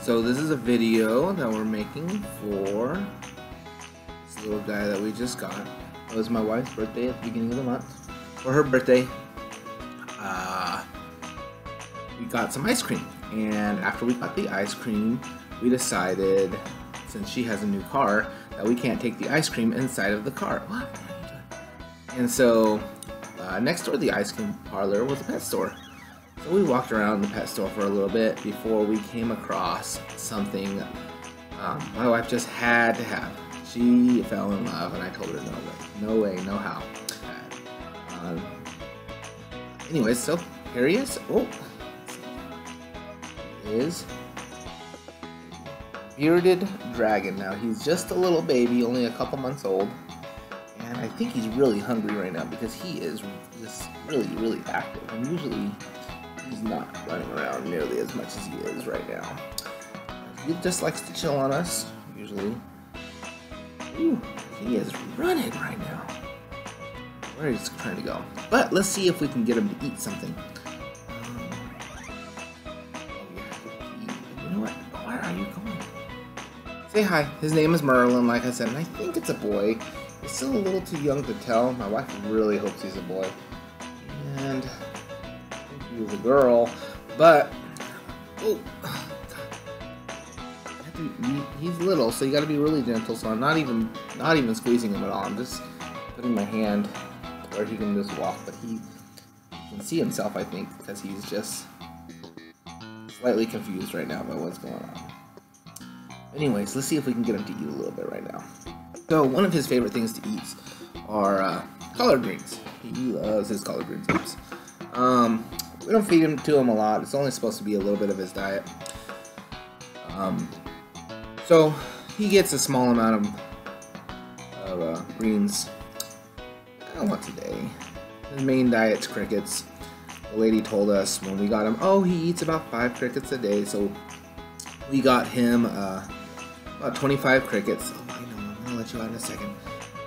So this is a video that we're making for this little guy that we just got. It was my wife's birthday at the beginning of the month. For her birthday, we got some ice cream. And after we got the ice cream, we decided, since she has a new car, that we can't take the ice cream inside of the car. What are you doing? And so, next door to the ice cream parlor was a pet store. So we walked around the pet store for a little bit before we came across something my wife just had to have. She fell in love, and I told her no way, no how. Anyways, so here he is. Oh, is Bearded Dragon. Now he's just a little baby, only a couple months old, and I think he's really hungry right now because he is just really active. And usually he's not running around nearly as much as he is right now. He just likes to chill on us, usually. Ooh, he is running right now. Where he's trying to go. But let's see if we can get him to eat something. You know what? Where are you going? Say hi. His name is Merlin, like I said, and I think it's a boy. He's still a little too young to tell. My wife really hopes he's a boy. And I think he was a girl, but oh, he's little, so you got to be really gentle. So I'm not even squeezing him at all. I'm just putting my hand where he can just walk, but he can see himself, I think, because he's just slightly confused right now about what's going on. Anyways, let's see if we can get him to eat a little bit right now. So one of his favorite things to eat are collard greens. He loves his collard greens. We don't feed to him a lot. It's only supposed to be a little bit of his diet. So he gets a small amount of greens. Once a day. His main diet's crickets. The lady told us when we got him, oh, he eats about 5 crickets a day. So we got him about 25 crickets. Oh, I know, I'm gonna let you out in a second.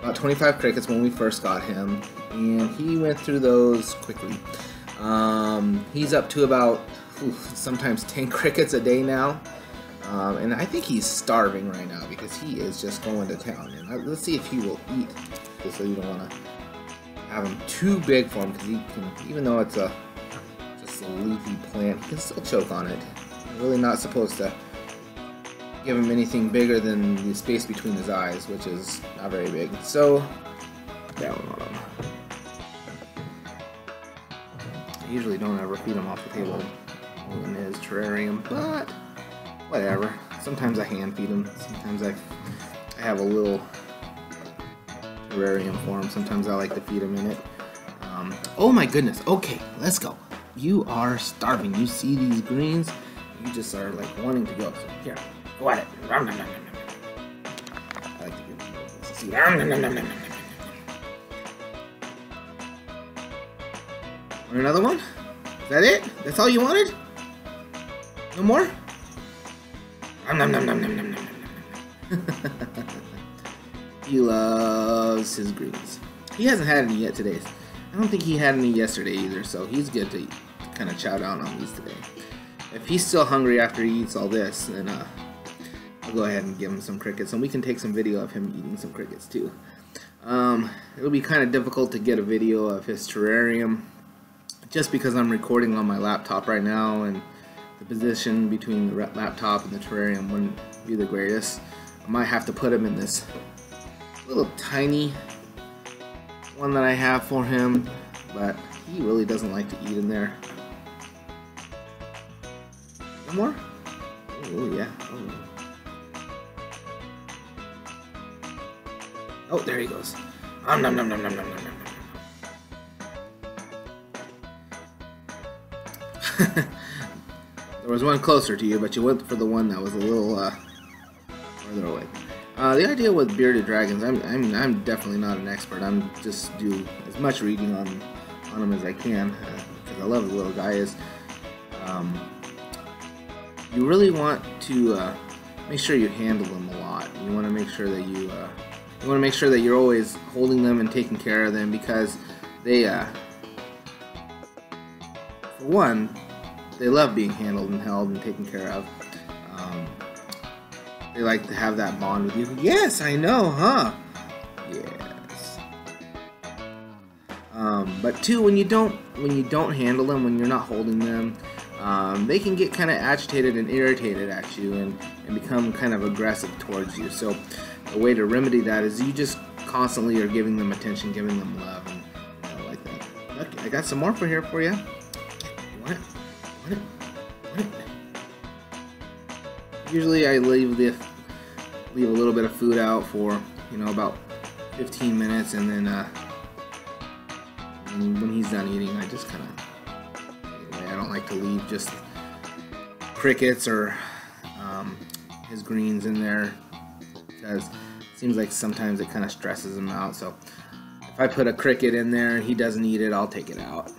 About 25 crickets when we first got him, and he went through those quickly. He's up to about sometimes 10 crickets a day now. And I think he's starving right now because he is just going to town. And let's see if he will eat. So you don't want to have him too big for him because he can, even though it's just a leafy plant, he can still choke on it. You're really not supposed to give him anything bigger than the space between his eyes, which is not very big. So down on him. I usually don't ever feed him off the table in his terrarium, but whatever. Sometimes I hand feed him. Sometimes I have a little terrarium for him. Sometimes I like to feed him in it. Oh my goodness. Okay, let's go. You are starving. You see these greens, you just are like wanting to go. So here, go at it. I like to give him a see. Want another one? Is that it? That's all you wanted? No more? He loves his greens. He hasn't had any yet today. I don't think he had any yesterday either, so he's good to kind of chow down on these today. If he's still hungry after he eats all this, then I'll go ahead and give him some crickets, and we can take some video of him eating some crickets too. It'll be kind of difficult to get a video of his terrarium just because I'm recording on my laptop right now, and the position between the laptop and the terrarium wouldn't be the greatest. I might have to put him in this little tiny one that I have for him, but he really doesn't like to eat in there. No more? Oh yeah. Oh, there he goes. Nom nom nom nom nom nom nom nom. There was one closer to you, but you went for the one that was a little further away. The idea with bearded dragons, I'm definitely not an expert. I'm just do as much reading on them as I can because I love the little guy. You really want to make sure you handle them a lot. You want to make sure that you're always holding them and taking care of them because they, for one, they love being handled and held and taken care of. They like to have that bond with you. Yes, I know, huh? Yes. But too, when you don't handle them, when you're not holding them, they can get kind of agitated and irritated at you and become kind of aggressive towards you. So the way to remedy that is you just constantly are giving them attention, giving them love, and like that. Look, I got some more for you. What? Usually I leave a little bit of food out for, about 15 minutes, and then when he's done eating, I just kind of, I don't like to leave just crickets or his greens in there, because it seems like sometimes it kind of stresses him out. So if I put a cricket in there and he doesn't eat it, I'll take it out,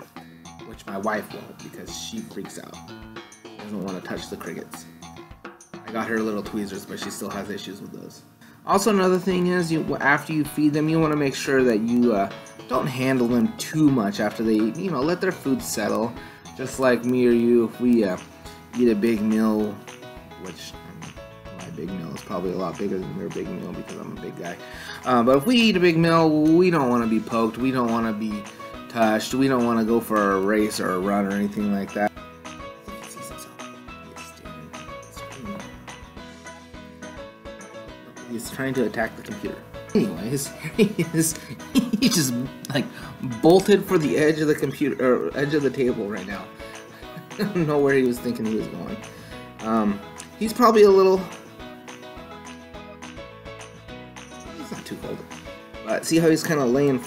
which my wife won't, because she freaks out. She doesn't want to touch the crickets. I got her little tweezers, but she still has issues with those. Also, another thing is, after you feed them, you want to make sure that you don't handle them too much after they eat. Let their food settle. Just like me or you, if we eat a big meal, which my big meal is probably a lot bigger than your big meal because I'm a big guy. But if we eat a big meal, we don't want to be poked. We don't want to be touched. We don't want to go for a race or a run or anything like that. He's trying to attack the computer. Anyways, he just like bolted for the edge of the computer, or edge of the table right now. I don't know where he was thinking he was going. He's probably a little. He's not too cold, but see how he's kind of laying.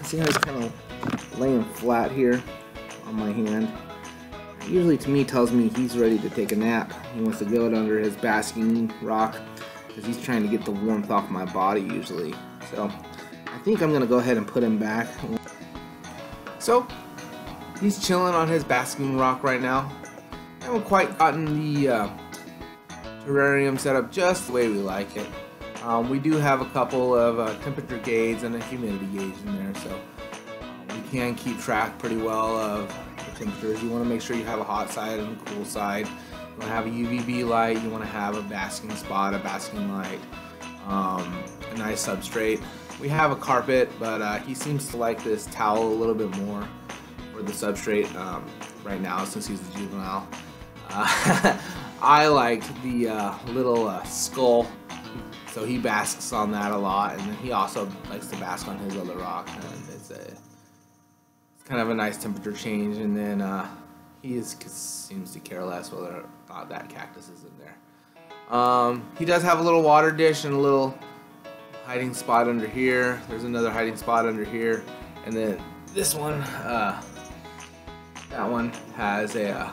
See how he's kind of laying flat here on my hand. Usually, to me, tells me he's ready to take a nap. He wants to go under his basking rock, because he's trying to get the warmth off my body usually. So I think I'm gonna go ahead and put him back. So he's chilling on his basking rock right now. I haven't quite gotten the terrarium set up just the way we like it. We do have a couple of temperature gauges and a humidity gauge in there, so we can keep track pretty well of the temperatures. You want to make sure you have a hot side and a cool side. You want to have a UVB light, you want to have a basking spot, a basking light, a nice substrate. We have a carpet, but he seems to like this towel a little bit more for the substrate right now, since he's a juvenile. I like the little skull, so he basks on that a lot, and then he also likes to bask on his other rock, and it's kind of a nice temperature change. And then he seems to care less whether or not that cactus is in there. He does have a little water dish and a little hiding spot under here. There's another hiding spot under here, and then this one, that one has a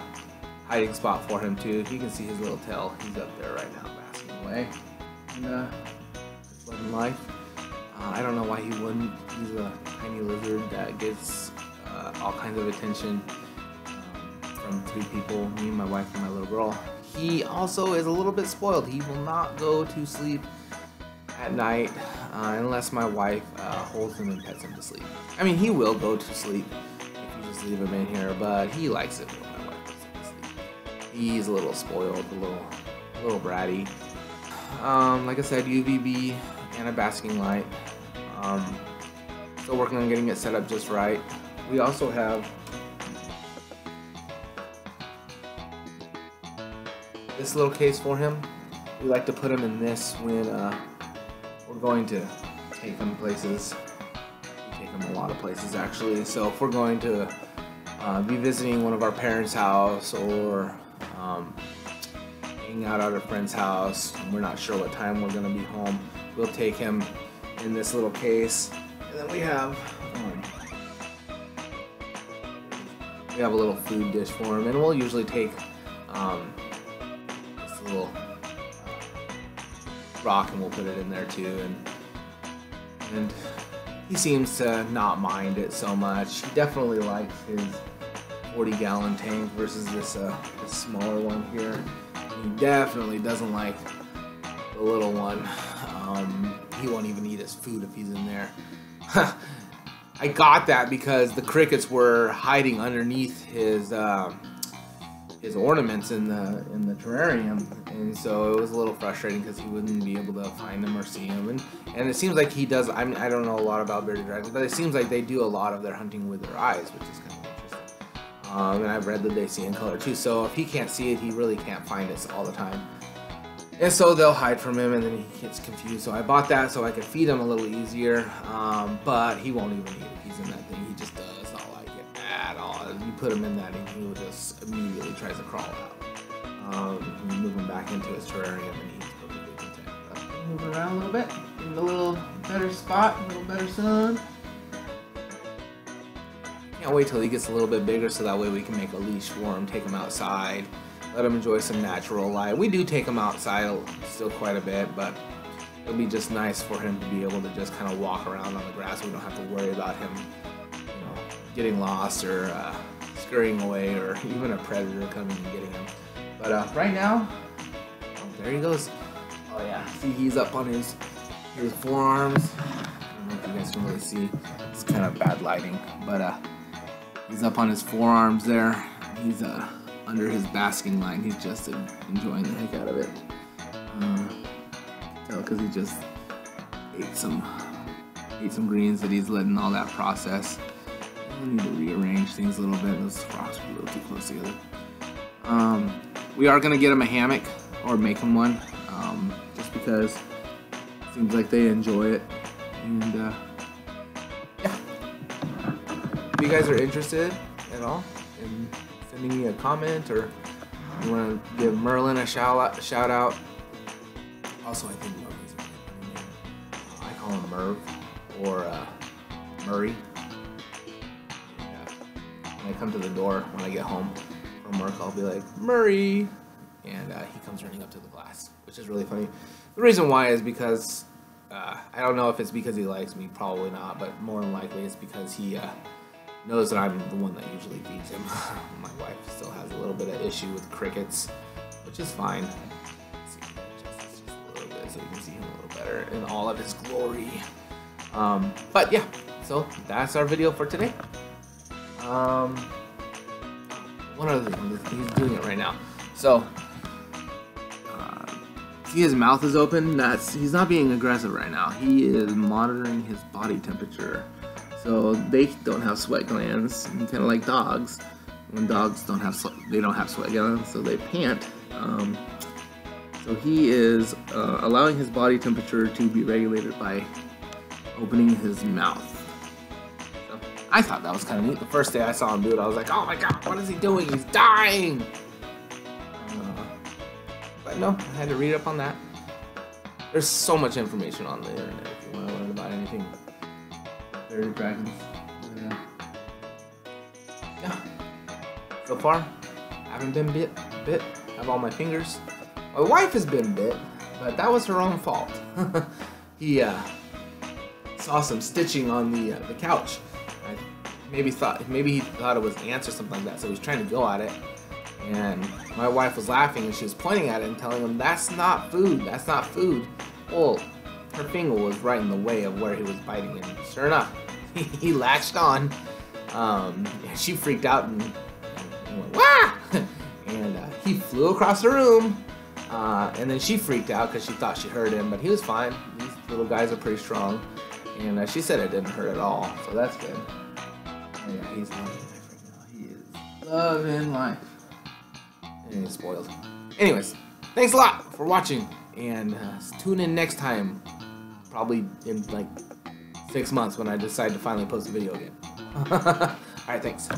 hiding spot for him too. You can see his little tail. He's up there right now, basking away, and just living life. I don't know why he wouldn't. He's a tiny lizard that gets all kinds of attention from 3 people, me, my wife, and my little girl. He also is a little bit spoiled. He will not go to sleep at night unless my wife holds him and pets him to sleep. I mean, he will go to sleep if you just leave him in here, but he likes it when my wife puts him to sleep. He's a little spoiled, a little bratty. Like I said, UVB and a basking light. Still working on getting it set up just right. We also have this little case for him. We like to put him in this when we're going to take him places. We take him a lot of places actually. So if we're going to be visiting one of our parents' house, or hanging out at a friend's house, and we're not sure what time we're going to be home, we'll take him in this little case. And then we have a little food dish for him, and we'll usually take this little rock and we'll put it in there too, and he seems to not mind it so much. He definitely likes his 40-gallon tank versus this smaller one here. He definitely doesn't like the little one. He won't even eat his food if he's in there. I got that because the crickets were hiding underneath his his ornaments in the terrarium, and so it was a little frustrating because he wouldn't be able to find them or see them, and it seems like he does. I mean, I don't know a lot about bearded dragons, but it seems like they do a lot of their hunting with their eyes, which is kind of interesting. And I've read that they see in color too, so if he can't see it, he really can't find it all the time. And so they'll hide from him, and then he gets confused. So I bought that so I could feed him a little easier, but he won't even eat it. He's in that thing. He just does not like it at all. You put him in that, and he will just immediately tries to crawl out. You move him back into his terrarium, and he's perfectly content. Move around a little bit, give him a little better spot, a little better sun. Can't wait till he gets a little bit bigger, so that way we can make a leash for him, take him outside. Let him enjoy some natural light. We do take him outside still quite a bit, but it'll be just nice for him to be able to just kind of walk around on the grass. We don't have to worry about him, getting lost or scurrying away, or even a predator coming and getting him. But right now, there he goes. Oh yeah, see, he's up on his forearms. I don't know if you guys can really see. It's kind of bad lighting, but he's up on his forearms there. He's under his basking line. He's just enjoying the heck out of it. Tell because he just ate some greens that he's letting all that process. We need to rearrange things a little bit. Those rocks are a little too close together. We are gonna get him a hammock or make him one, just because it seems like they enjoy it. And yeah, if you guys are interested at all in sending me a comment, or you want to give Merlin a shout out. Also, I think Merlin's a funny name. I call him Merv or Murray. When I come to the door when I get home from work, I'll be like, Murray, and he comes running up to the glass, which is really funny. The reason why is because I don't know if it's because he likes me, probably not, but more than likely it's because he knows that I'm the one that usually feeds him. My wife still has a little bit of issue with crickets, which is fine. Let's see, just a little bit so you can see him a little better in all of his glory. But yeah, so that's our video for today. One other thing, he's doing it right now. So, see his mouth is open? He's not being aggressive right now. He is monitoring his body temperature. So they don't have sweat glands, kind of like dogs. When dogs don't have sweat glands, so they pant. So he is allowing his body temperature to be regulated by opening his mouth. So I thought that was kind of neat. The first day I saw him do it, I was like, oh my god, what is he doing? He's dying! But no, I had to read up on that. There's so much information on the internet if you want to learn about anything. Bearded dragons. Yeah. So far, I haven't been bit. I have all my fingers. My wife has been bit, but that was her own fault. He saw some stitching on the couch. Maybe he thought it was ants or something like that, so he was trying to go at it. And my wife was laughing, and she was pointing at it and telling him, "That's not food. That's not food." Well, her finger was right in the way of where he was biting, and sure enough, he latched on. She freaked out and went, "Wah!" And he flew across the room. And then she freaked out because she thought she hurt him, but he was fine. These little guys are pretty strong. And she said it didn't hurt at all, so that's good. Oh yeah, he's loving life right now. He is loving life. And he's spoiled. Anyways, thanks a lot for watching, and tune in next time. Probably in like 6 months when I decide to finally post a video again. Alright, thanks.